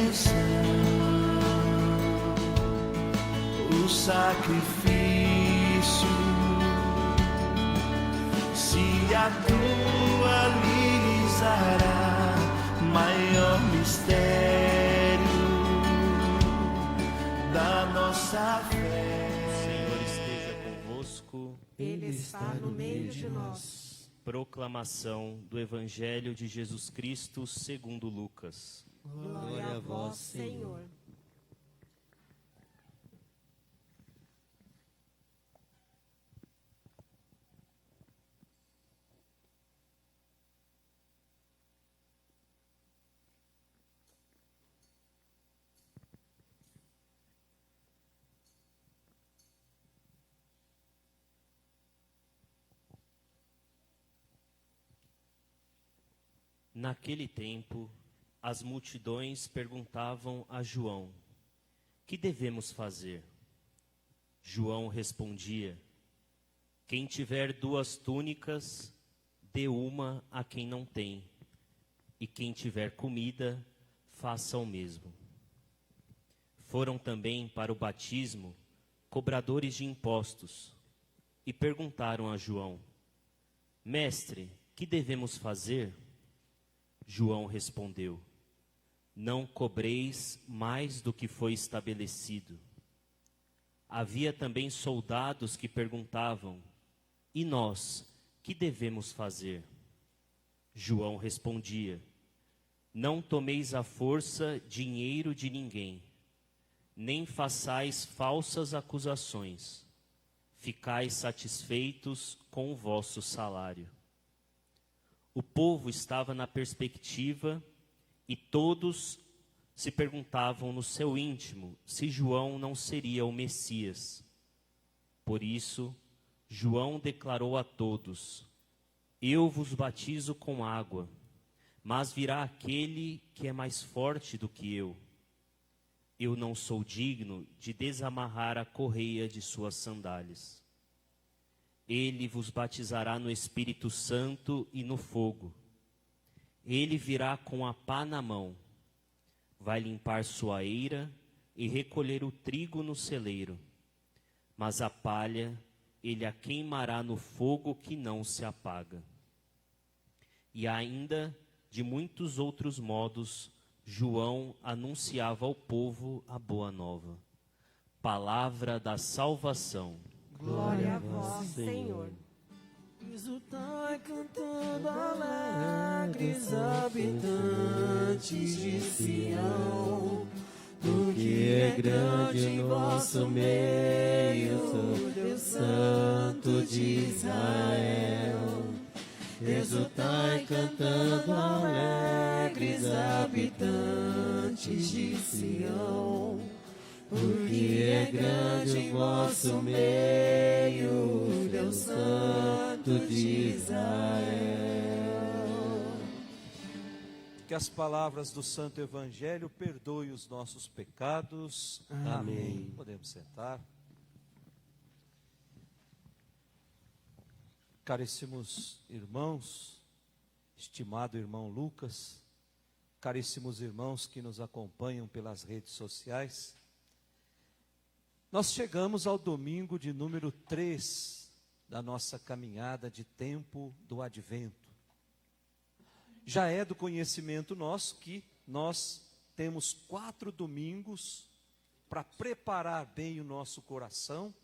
redenção, o sacrifício. Se a tua alisará, maior mistério da nossa fé. O Senhor esteja convosco. Ele está no meio de nós. Proclamação do Evangelho de Jesus Cristo segundo Lucas. Glória a vós, Senhor. Naquele tempo, as multidões perguntavam a João: que devemos fazer? João respondia: quem tiver 2 túnicas, dê uma a quem não tem, e quem tiver comida, faça o mesmo. Foram também para o batismo cobradores de impostos e perguntaram a João: Mestre, que devemos fazer? João respondeu: não cobreis mais do que foi estabelecido. Havia também soldados que perguntavam: e nós, que devemos fazer? João respondia: não tomeis à força dinheiro de ninguém, nem façais falsas acusações. Ficais satisfeitos com o vosso salário. O povo estava na perspectiva e todos se perguntavam no seu íntimo se João não seria o Messias. Por isso, João declarou a todos: eu vos batizo com água, mas virá aquele que é mais forte do que eu. Eu não sou digno de desamarrar a correia de suas sandálias. Ele vos batizará no Espírito Santo e no fogo. Ele virá com a pá na mão. Vai limpar sua eira e recolher o trigo no celeiro. Mas a palha ele a queimará no fogo que não se apaga. E ainda, de muitos outros modos, João anunciava ao povo a boa nova. Palavra da salvação. Glória a vós, Senhor. Exultai cantando alegres, habitantes de Sião, porque é grande em vosso meio, Deus Santo de Israel. Exultai cantando alegres, habitantes de Sião, porque é grande em vosso meio, Deus Santo de Israel. Que as palavras do Santo Evangelho perdoem os nossos pecados. Amém. Podemos sentar. Caríssimos irmãos, estimado irmão Lucas, caríssimos irmãos que nos acompanham pelas redes sociais, nós chegamos ao domingo de número 3 da nossa caminhada de tempo do Advento. Já é do conhecimento nosso que nós temos 4 domingos para preparar bem o nosso coração,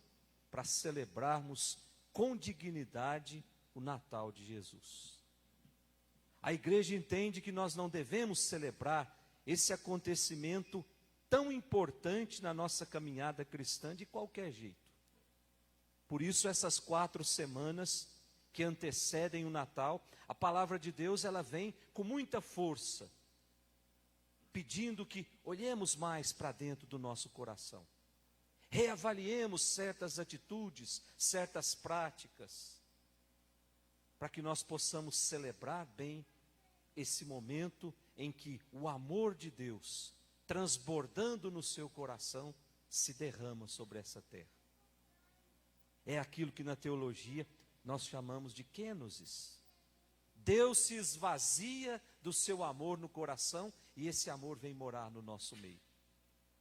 para celebrarmos com dignidade o Natal de Jesus. A igreja entende que nós não devemos celebrar esse acontecimento tão importante na nossa caminhada cristã de qualquer jeito. Por isso, essas 4 semanas que antecedem o Natal, a palavra de Deus ela vem com muita força, pedindo que olhemos mais para dentro do nosso coração, reavaliemos certas atitudes, certas práticas, para que nós possamos celebrar bem esse momento em que o amor de Deus, transbordando no seu coração, se derrama sobre essa terra. É aquilo que na teologia nós chamamos de kenosis. Deus se esvazia do seu amor no coração e esse amor vem morar no nosso meio.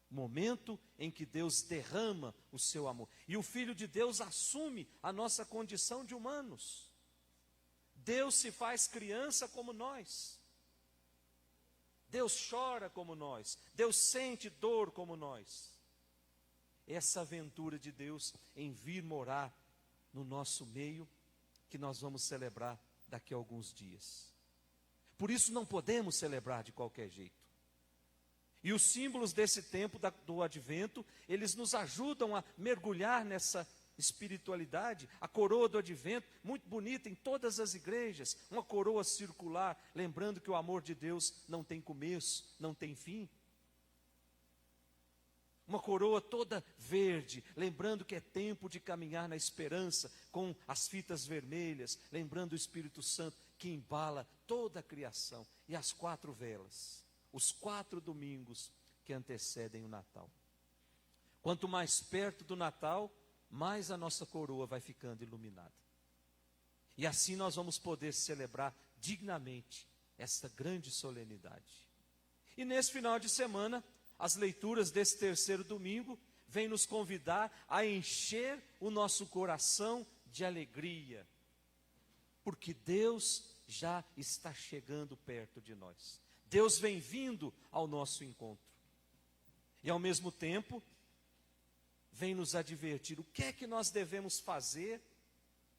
Momento em que Deus derrama o seu amor. E o Filho de Deus assume a nossa condição de humanos. Deus se faz criança como nós. Deus chora como nós. Deus sente dor como nós. Essa aventura de Deus em vir morar no nosso meio, que nós vamos celebrar daqui a alguns dias. Por isso não podemos celebrar de qualquer jeito. E os símbolos desse tempo do Advento, eles nos ajudam a mergulhar nessa espiritualidade. A coroa do Advento, muito bonita em todas as igrejas, uma coroa circular, lembrando que o amor de Deus não tem começo, não tem fim. Uma coroa toda verde, lembrando que é tempo de caminhar na esperança, com as fitas vermelhas, lembrando o Espírito Santo que embala toda a criação. E as 4 velas. Os 4 domingos que antecedem o Natal. Quanto mais perto do Natal, mais a nossa coroa vai ficando iluminada. E assim nós vamos poder celebrar dignamente esta grande solenidade. E nesse final de semana, as leituras desse terceiro domingo vêm nos convidar a encher o nosso coração de alegria. Porque Deus já está chegando perto de nós. Deus vem vindo ao nosso encontro. E ao mesmo tempo, vem nos advertir o que é que nós devemos fazer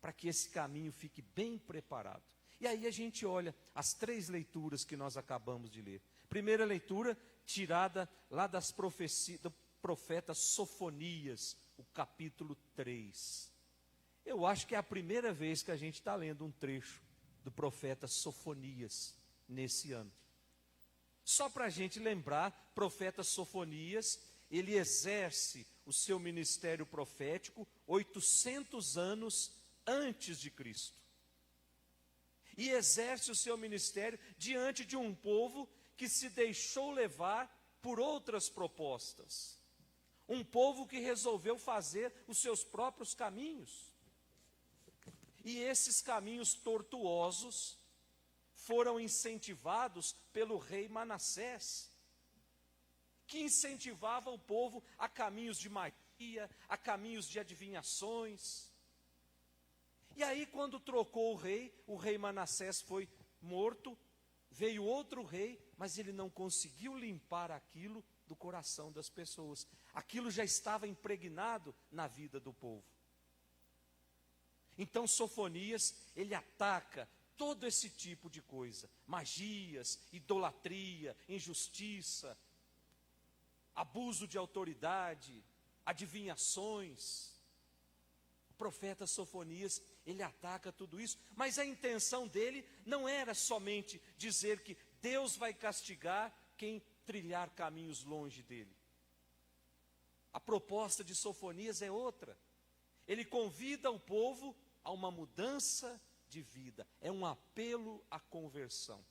para que esse caminho fique bem preparado. E aí a gente olha as 3 leituras que nós acabamos de ler. Primeira leitura, tirada lá das profecias do profeta Sofonias, o capítulo 3. Eu acho que é a primeira vez que a gente está lendo um trecho do profeta Sofonias nesse ano. Só para a gente lembrar, profeta Sofonias, ele exerce o seu ministério profético 800 anos antes de Cristo. E exerce o seu ministério diante de um povo que se deixou levar por outras propostas. Um povo que resolveu fazer os seus próprios caminhos. E esses caminhos tortuosos foram incentivados pelo rei Manassés, que incentivava o povo a caminhos de magia, a caminhos de adivinhações. E aí, quando trocou o rei Manassés foi morto, veio outro rei, mas ele não conseguiu limpar aquilo do coração das pessoas. Aquilo já estava impregnado na vida do povo. Então Sofonias, ele ataca todo esse tipo de coisa, magias, idolatria, injustiça, abuso de autoridade, adivinhações. O profeta Sofonias, ele ataca tudo isso, mas a intenção dele não era somente dizer que Deus vai castigar quem trilhar caminhos longe dele. A proposta de Sofonias é outra. Ele convida o povo a uma mudança de vida, é um apelo à conversão.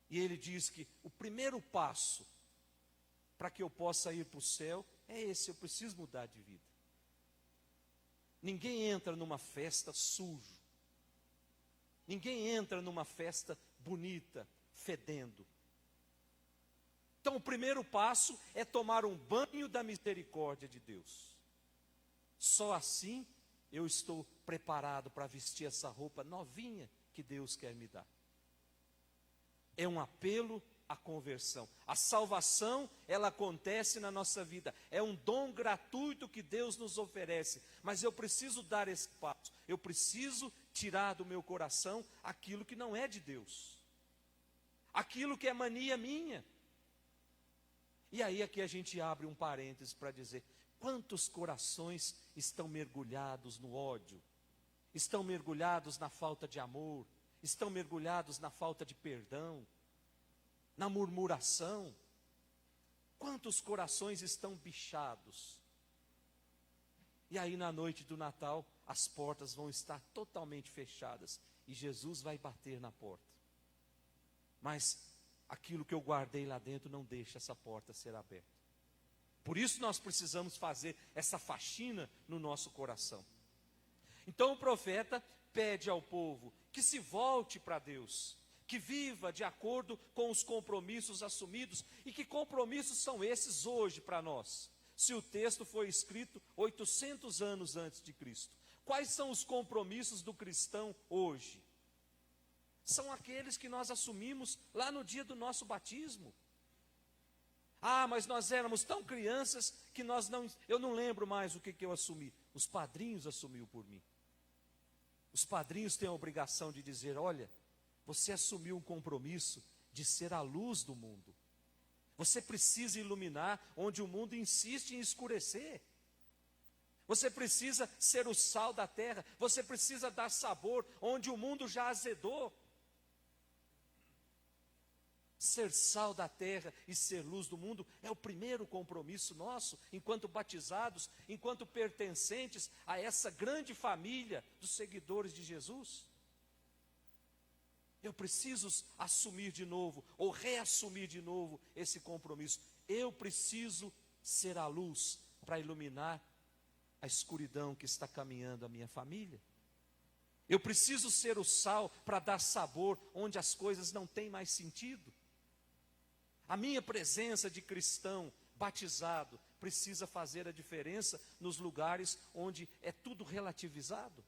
E ele diz que o primeiro passo para que eu possa ir para o céu é esse: eu preciso mudar de vida. Ninguém entra numa festa sujo, ninguém entra numa festa bonita, fedendo. Então o primeiro passo é tomar um banho da misericórdia de Deus. Só assim eu estou preparado para vestir essa roupa novinha que Deus quer me dar. É um apelo à conversão. A salvação, ela acontece na nossa vida. É um dom gratuito que Deus nos oferece. Mas eu preciso dar esse passo. Eu preciso tirar do meu coração aquilo que não é de Deus. Aquilo que é mania minha. E aí aqui a gente abre um parênteses para dizer: quantos corações estão mergulhados no ódio, estão mergulhados na falta de amor, estão mergulhados na falta de perdão, na murmuração. Quantos corações estão bichados? E aí na noite do Natal, as portas vão estar totalmente fechadas e Jesus vai bater na porta. Mas aquilo que eu guardei lá dentro não deixa essa porta ser aberta. Por isso nós precisamos fazer essa faxina no nosso coração. Então o profeta pede ao povo que se volte para Deus, que viva de acordo com os compromissos assumidos. E que compromissos são esses hoje para nós? Se o texto foi escrito 800 anos antes de Cristo, quais são os compromissos do cristão hoje? São aqueles que nós assumimos lá no dia do nosso batismo. Ah, mas nós éramos tão crianças que eu não lembro mais o que eu assumi. Os padrinhos assumiu por mim. Os padrinhos têm a obrigação de dizer: olha, você assumiu um compromisso de ser a luz do mundo. Você precisa iluminar onde o mundo insiste em escurecer. Você precisa ser o sal da terra. Você precisa dar sabor onde o mundo já azedou. Ser sal da terra e ser luz do mundo é o primeiro compromisso nosso, enquanto batizados, enquanto pertencentes a essa grande família dos seguidores de Jesus. Eu preciso assumir de novo, ou reassumir de novo esse compromisso. Eu preciso ser a luz para iluminar a escuridão que está caminhando a minha família. Eu preciso ser o sal para dar sabor onde as coisas não têm mais sentido. A minha presença de cristão batizado precisa fazer a diferença nos lugares onde é tudo relativizado.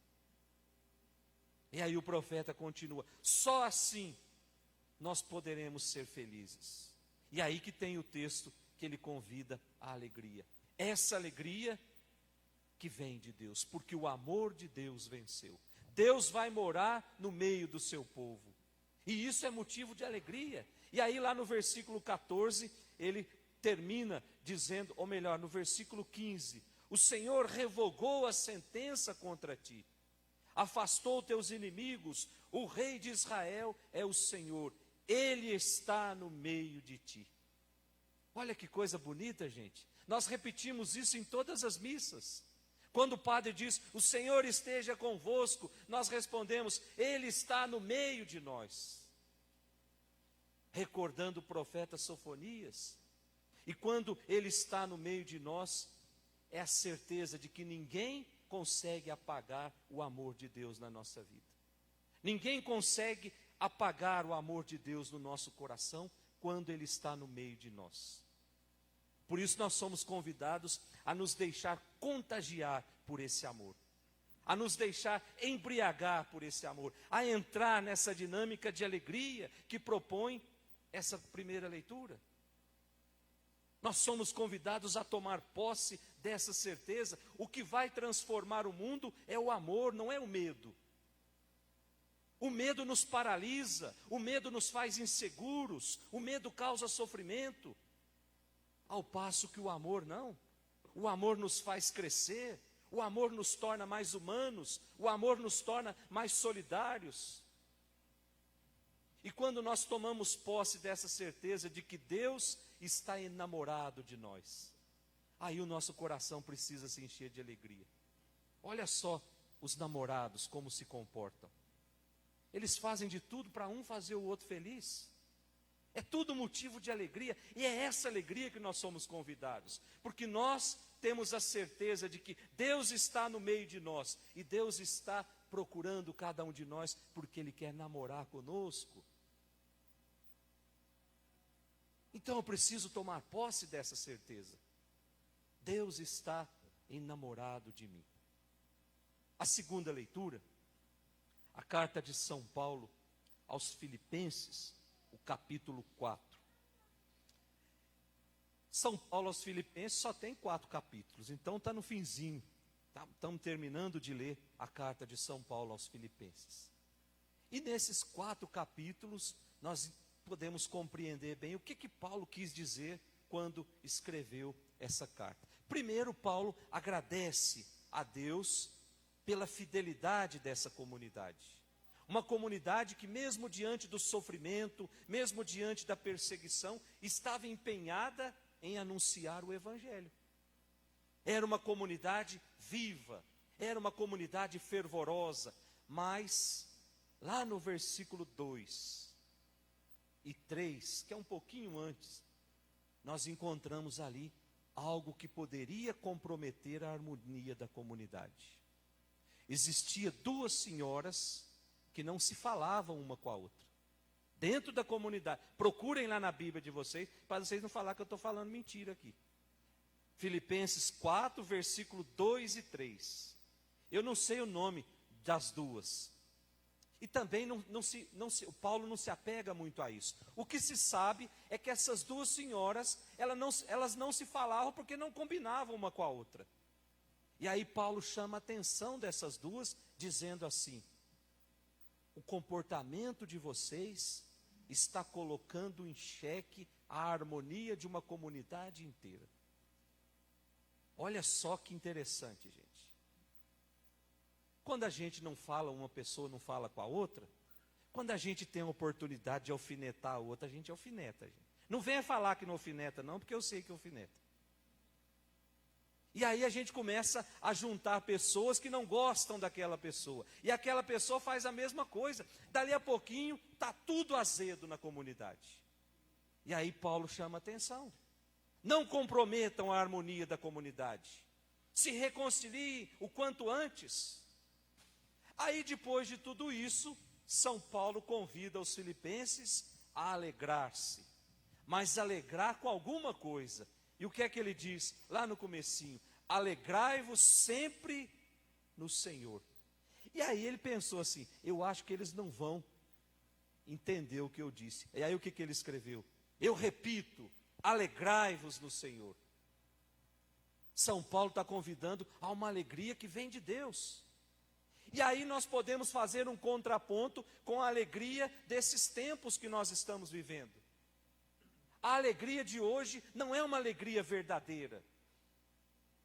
E aí o profeta continua: só assim nós poderemos ser felizes. E aí que tem o texto que ele convida à alegria. Essa alegria que vem de Deus, porque o amor de Deus venceu. Deus vai morar no meio do seu povo. E isso é motivo de alegria. E aí lá no versículo 14, ele termina dizendo, ou melhor, no versículo 15: o Senhor revogou a sentença contra ti, afastou teus inimigos, o rei de Israel é o Senhor, ele está no meio de ti. Olha que coisa bonita, gente. Nós repetimos isso em todas as missas. Quando o padre diz: o Senhor esteja convosco, nós respondemos: ele está no meio de nós. Recordando o profeta Sofonias. E quando ele está no meio de nós, é a certeza de que ninguém consegue apagar o amor de Deus na nossa vida. Ninguém consegue apagar o amor de Deus no nosso coração quando ele está no meio de nós. Por isso nós somos convidados a nos deixar contagiar por esse amor, a nos deixar embriagar por esse amor, a entrar nessa dinâmica de alegria que propõe essa primeira leitura. Nós somos convidados a tomar posse dessa certeza. O que vai transformar o mundo é o amor, não é o medo. O medo nos paralisa, o medo nos faz inseguros, o medo causa sofrimento. Ao passo que o amor não. O amor nos faz crescer, o amor nos torna mais humanos, o amor nos torna mais solidários. E quando nós tomamos posse dessa certeza de que Deus está enamorado de nós, aí o nosso coração precisa se encher de alegria. Olha só os namorados como se comportam. Eles fazem de tudo para um fazer o outro feliz. É tudo motivo de alegria, e é essa alegria que nós somos convidados, porque nós temos a certeza de que Deus está no meio de nós, e Deus está procurando cada um de nós, porque Ele quer namorar conosco. Então eu preciso tomar posse dessa certeza. Deus está enamorado de mim. A segunda leitura, a carta de São Paulo aos Filipenses, o capítulo 4. São Paulo aos Filipenses só tem 4 capítulos, então está no finzinho. Estamos terminando de ler a carta de São Paulo aos Filipenses. E nesses 4 capítulos, nós podemos compreender bem o que Paulo quis dizer quando escreveu essa carta. Primeiro, Paulo agradece a Deus pela fidelidade dessa comunidade. Uma comunidade que, mesmo diante do sofrimento, mesmo diante da perseguição, estava empenhada em anunciar o Evangelho. Era uma comunidade viva, era uma comunidade fervorosa, mas lá no versículo 2 e 3, que é um pouquinho antes, nós encontramos ali algo que poderia comprometer a harmonia da comunidade. Existia 2 senhoras que não se falavam uma com a outra. Dentro da comunidade. Procurem lá na Bíblia de vocês, para vocês não falar que eu estou falando mentira aqui. Filipenses 4, versículo 2 e 3. Eu não sei o nome das duas. E também o Paulo não se apega muito a isso. O que se sabe é que essas duas senhoras, elas não se falavam porque não combinavam uma com a outra. E aí Paulo chama a atenção dessas duas, dizendo assim: o comportamento de vocês está colocando em xeque a harmonia de uma comunidade inteira. Olha só que interessante, gente. Quando a gente não fala, uma pessoa não fala com a outra, quando a gente tem a oportunidade de alfinetar a outra, a gente alfineta. Gente. Não venha falar que não alfineta não, porque eu sei que alfineta. E aí a gente começa a juntar pessoas que não gostam daquela pessoa. E aquela pessoa faz a mesma coisa. Dali a pouquinho, está tudo azedo na comunidade. E aí Paulo chama atenção. Não comprometam a harmonia da comunidade. Se reconciliem o quanto antes. Aí depois de tudo isso, São Paulo convida os filipenses a alegrar-se. Mas alegrar com alguma coisa. E o que é que ele diz lá no comecinho? Alegrai-vos sempre no Senhor. E aí ele pensou assim, eu acho que eles não vão entender o que eu disse. E aí o que ele escreveu? Eu repito, alegrai-vos no Senhor. São Paulo está convidando a uma alegria que vem de Deus. E aí nós podemos fazer um contraponto com a alegria desses tempos que nós estamos vivendo. A alegria de hoje não é uma alegria verdadeira.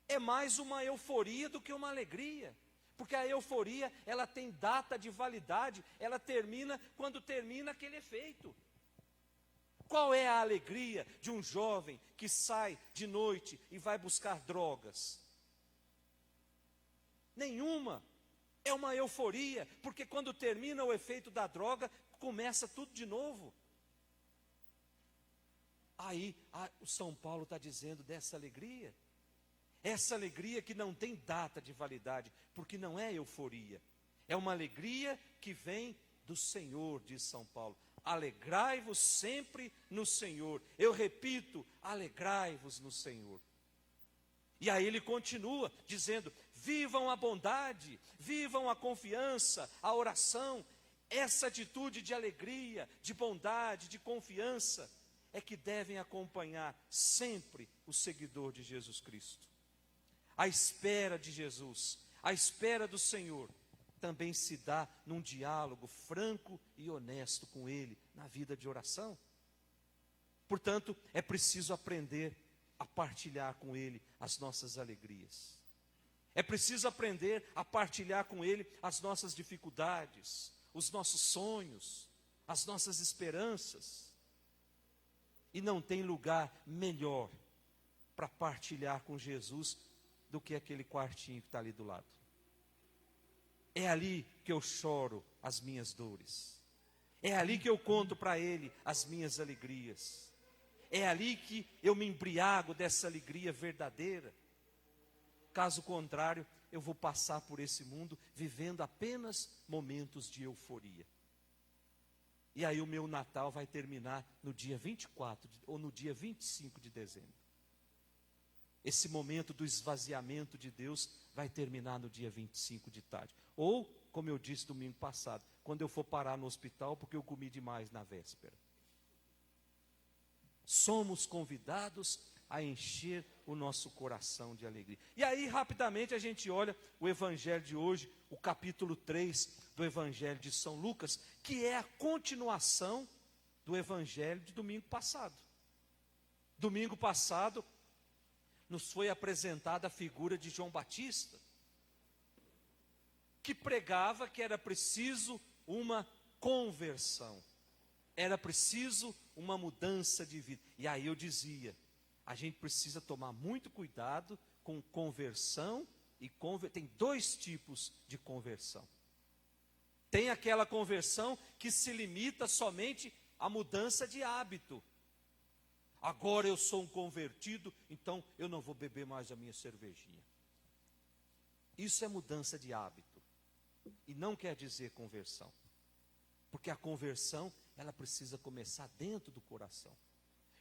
É mais uma euforia do que uma alegria. Porque a euforia, ela tem data de validade, ela termina quando termina aquele efeito. Qual é a alegria de um jovem que sai de noite e vai buscar drogas? Nenhuma. É uma euforia, porque quando termina o efeito da droga, começa tudo de novo. Aí, o São Paulo está dizendo dessa alegria. Essa alegria que não tem data de validade, porque não é euforia. É uma alegria que vem do Senhor, diz São Paulo. Alegrai-vos sempre no Senhor. Eu repito, alegrai-vos no Senhor. E aí ele continua dizendo, vivam a bondade, vivam a confiança, a oração. Essa atitude de alegria, de bondade, de confiança, é que devem acompanhar sempre o seguidor de Jesus Cristo. A espera de Jesus, a espera do Senhor, também se dá num diálogo franco e honesto com Ele, na vida de oração. Portanto, é preciso aprender a partilhar com Ele as nossas alegrias. É preciso aprender a partilhar com Ele as nossas dificuldades, os nossos sonhos, as nossas esperanças. E não tem lugar melhor para partilhar com Jesus do que aquele quartinho que está ali do lado. É ali que eu choro as minhas dores. É ali que eu conto para Ele as minhas alegrias. É ali que eu me embriago dessa alegria verdadeira. Caso contrário, eu vou passar por esse mundo vivendo apenas momentos de euforia. E aí o meu Natal vai terminar no dia 24 ou no dia 25 de dezembro. Esse momento do esvaziamento de Deus vai terminar no dia 25 de tarde. Ou, como eu disse domingo passado, quando eu for parar no hospital porque eu comi demais na véspera. Somos convidados a encher o nosso coração de alegria. E aí, rapidamente, a gente olha o evangelho de hoje, o capítulo 3 do evangelho de São Lucas, que é a continuação do evangelho de domingo passado. Domingo passado, nos foi apresentada a figura de João Batista, que pregava que era preciso uma conversão. Era preciso uma mudança de vida. E aí eu dizia, a gente precisa tomar muito cuidado com conversão e tem dois tipos de conversão. Tem aquela conversão que se limita somente à mudança de hábito. Agora eu sou um convertido, então eu não vou beber mais a minha cervejinha. Isso é mudança de hábito. E não quer dizer conversão. Porque a conversão ela precisa começar dentro do coração.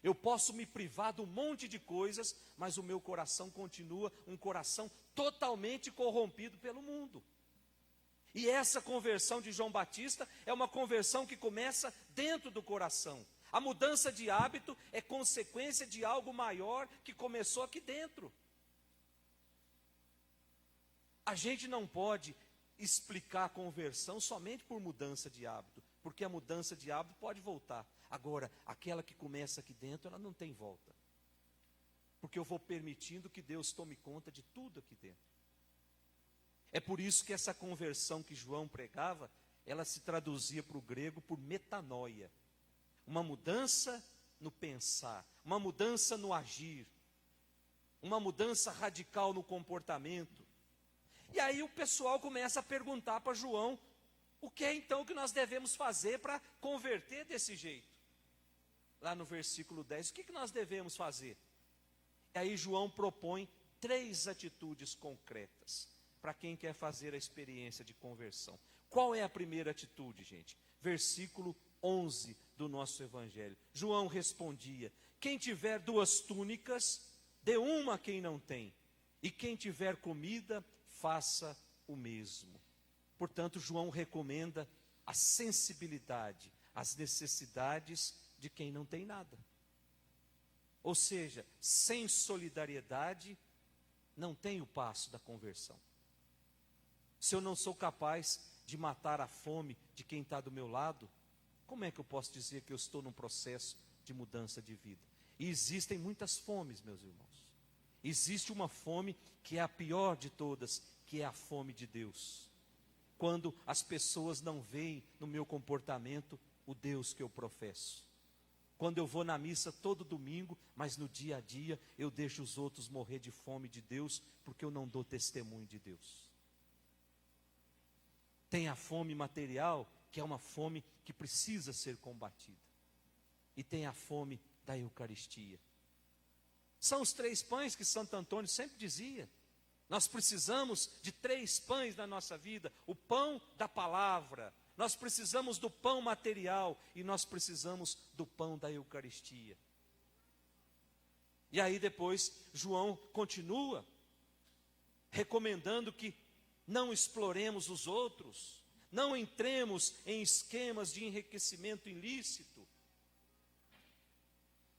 Eu posso me privar de um monte de coisas, mas o meu coração continua um coração totalmente corrompido pelo mundo. E essa conversão de João Batista é uma conversão que começa dentro do coração. A mudança de hábito é consequência de algo maior que começou aqui dentro. A gente não pode explicar a conversão somente por mudança de hábito, porque a mudança de hábito pode voltar. Agora, aquela que começa aqui dentro, ela não tem volta. Porque eu vou permitindo que Deus tome conta de tudo aqui dentro. É por isso que essa conversão que João pregava, ela se traduzia para o grego por metanoia. Uma mudança no pensar, uma mudança no agir, uma mudança radical no comportamento. E aí o pessoal começa a perguntar para João, o que é então que nós devemos fazer para converter desse jeito? Lá no versículo 10, o que nós devemos fazer? E aí João propõe 3 atitudes concretas para quem quer fazer a experiência de conversão. Qual é a primeira atitude, gente? Versículo 11 do nosso evangelho. João respondia: quem tiver 2 túnicas, dê uma a quem não tem, e quem tiver comida, faça o mesmo. Portanto, João recomenda a sensibilidade às necessidades de quem não tem nada. Ou seja, sem solidariedade, não tem o passo da conversão. Se eu não sou capaz de matar a fome de quem está do meu lado, como é que eu posso dizer que eu estou num processo de mudança de vida? E existem muitas fomes, meus irmãos. Existe uma fome que é a pior de todas, que é a fome de Deus. Quando as pessoas não veem no meu comportamento o Deus que eu professo. Quando eu vou na missa todo domingo, mas no dia a dia eu deixo os outros morrer de fome de Deus, porque eu não dou testemunho de Deus. Tem a fome material, que é uma fome que precisa ser combatida. E tem a fome da Eucaristia. São os 3 pães que Santo Antônio sempre dizia. Nós precisamos de 3 pães na nossa vida: o pão da palavra, nós precisamos do pão material e nós precisamos do pão da Eucaristia. E aí depois João continua recomendando que não exploremos os outros, não entremos em esquemas de enriquecimento ilícito.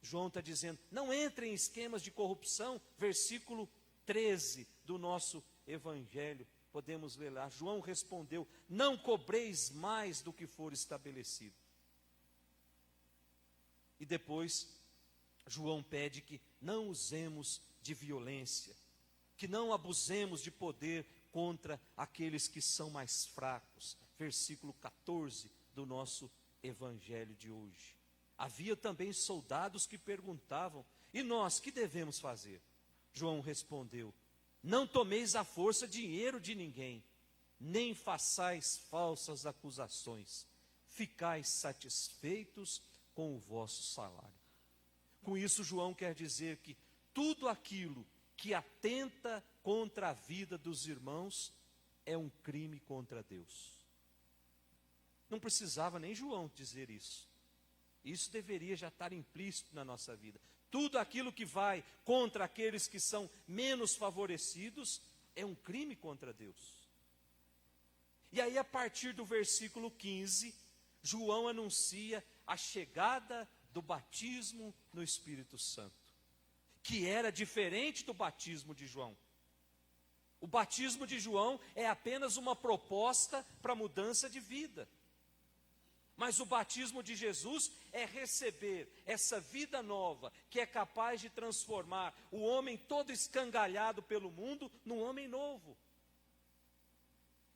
João está dizendo, não entre em esquemas de corrupção, versículo 13 do nosso evangelho, podemos ler lá. João respondeu: não cobreis mais do que for estabelecido. E depois João pede que não usemos de violência, que não abusemos de poder contra aqueles que são mais fracos. Versículo 14 do nosso evangelho de hoje. Havia também soldados que perguntavam: e nós, que devemos fazer? João respondeu: não tomeis à força dinheiro de ninguém, nem façais falsas acusações. Ficais satisfeitos com o vosso salário. Com isso, João quer dizer que tudo aquilo que atenta contra a vida dos irmãos é um crime contra Deus. Não precisava nem João dizer isso. Isso deveria já estar implícito na nossa vida. Tudo aquilo que vai contra aqueles que são menos favorecidos é um crime contra Deus. E aí, a partir do versículo 15, João anuncia a chegada do batismo no Espírito Santo, que era diferente do batismo de João. O batismo de João é apenas uma proposta para mudança de vida. Mas o batismo de Jesus é receber essa vida nova, que é capaz de transformar o homem todo escangalhado pelo mundo num homem novo.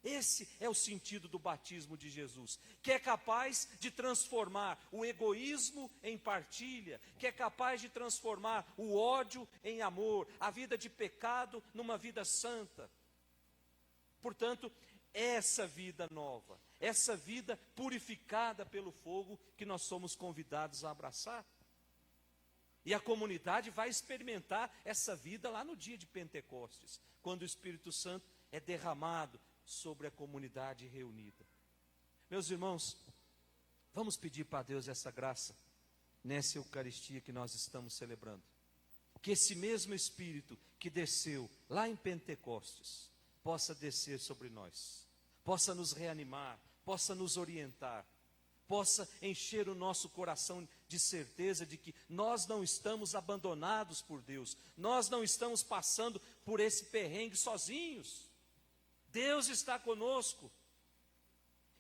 Esse é o sentido do batismo de Jesus, que é capaz de transformar o egoísmo em partilha, que é capaz de transformar o ódio em amor, a vida de pecado numa vida santa. Portanto, essa vida nova, essa vida purificada pelo fogo que nós somos convidados a abraçar. E a comunidade vai experimentar essa vida lá no dia de Pentecostes, quando o Espírito Santo é derramado sobre a comunidade reunida. Meus irmãos, Vamos pedir para Deus essa graça nessa Eucaristia que nós estamos celebrando. Que esse mesmo Espírito que desceu lá em Pentecostes possa descer sobre nós, possa nos reanimar, possa nos orientar, possa encher o nosso coração de certeza de que nós não estamos abandonados por Deus, nós não estamos passando por esse perrengue sozinhos. Deus está conosco.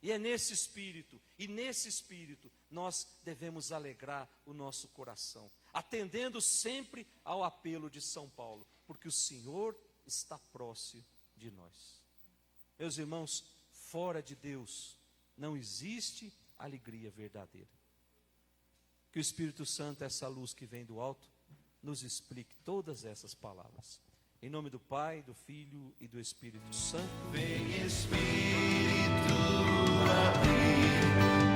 E é nesse Espírito, e nesse Espírito, nós devemos alegrar o nosso coração, atendendo sempre ao apelo de São Paulo, porque o Senhor está próximo de nós. Meus irmãos, fora de Deus não existe alegria verdadeira. Que o Espírito Santo, essa luz que vem do alto, nos explique todas essas palavras. Em nome do Pai, do Filho e do Espírito Santo. Vem Espírito abrir